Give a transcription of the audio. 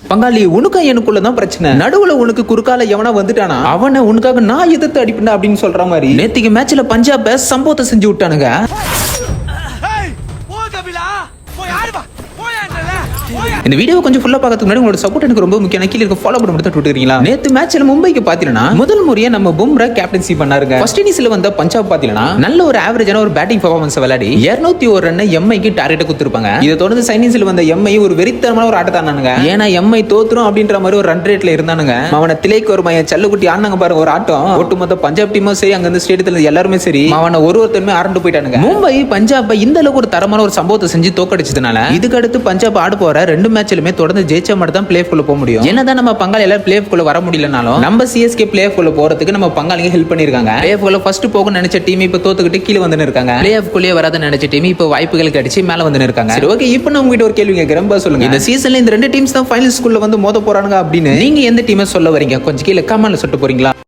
பங்காளி உனக்கும் எனக்குள்ளதான் பிரச்சனை. நடுவுல உனக்கு குறுக்கால எவனா வந்துட்டானா அவனை உனக்காக நான் எதிர்த்து அடிப்பேன் அப்படின்னு சொல்ற மாதிரி நேத்திக்கு மேட்ச்ல பஞ்சாப சம்பவத்தை செஞ்சு விட்டானுங்க. இந்த வீடியோ கொஞ்சம் ஃபுல்லா பார்க்கறதுக்கு முன்னாடி உங்களோட சப்போர்ட் எனக்கு ரொம்ப முக்கியம். கீழ இருக்க ஃபாலோ பண்ண மட்டும் விட்டுறீங்களா? நேத்து மேட்ச்ல மும்பைக்கு பாத்தீங்கன்னா முதல் முறையா நம்ம பும்ரா கேப்டன்சி பண்ணாருங்க. ஃபர்ஸ்ட் இன்னிங்ஸ்ல வந்த பஞ்சாப் பாத்தீங்கன்னா நல்ல ஒரு ஆவரேஜான ஒரு பேட்டிங் பெர்ஃபார்மன்ஸ் விளையாடி 201 ரன் எம்ஐக்கு டார்கெட் கொடுத்திருப்பாங்க. இதை தொடர்ந்து சைனிங்ஸ்ல வந்த எம்ஐ ஒரு வெறித்தனமான ஒரு ஆட்டத்தை ஆனானுங்க. ஏன்னா எம்ஐ தோத்துரும் அப்படின்ற மாதிரி ஒரு ரன் ரேட்ல இருந்தானுங்க. அவனை திலேக்கு ஒரு மைய செல்லக்குட்டி ஆனாங்க பாருங்க ஒரு ஆட்டம். ஒட்டுமொத்த பஞ்சாப் டீமும் சரி அங்க இருந்து ஸ்டேடியத்துல எல்லாருமே சரி அவனை ஒருத்தருமே அரண்டு போயிட்டானுங்க. மும்பை பஞ்சாப் இந்த அளவுக்கு ஒரு தரமான ஒரு சம்பவத்தை செஞ்சு தோக்கடிச்சதுனால இதுக்கு அடுத்து பஞ்சாப் ஆட போற 2 மேட்ச்லயுமே தொடர்ந்து ஜெயிச்சா மட்டும் தான் பிளே ஆஃப்குள்ள போக முடியும். என்னதான் நம்ம பங்காளி எல்லாரும் பிளே ஆஃப்குள்ள வர முடியலனாலும் நம்ம சிஎஸ்கே பிளே ஆஃப்குள்ள போறதுக்கு நம்ம பங்காளிங்க ஹெல்ப் பண்ணிருக்காங்க. பிளே ஆஃப்குள்ள ஃபர்ஸ்ட் போக நினைச்ச டீம் இப்ப தோத்துக்கிட்டு கீழ வந்து இருக்காங்க. பிளே ஆஃப்குள்ளே வராத நினைச்ச டீம் இப்ப வாய்ப்புகள் கிடைச்சு மேல வந்து இருக்காங்க. சரி ஓகே, இப்போ நான் உங்ககிட்ட ஒரு கேள்வி கேக்குறேன், சொல்லுங்க. இந்த சீசன்ல இந்த 2 டீம்ஸ் தான் ஃபைனல்ஸ்குள்ள வந்து மோத போறாங்க அப்படின்னு நீங்க எந்த டீமை சொல்ல வரீங்க? கொஞ்சம் கீழ கமெண்ட்ல சொல்லிட்டு போறீங்களா?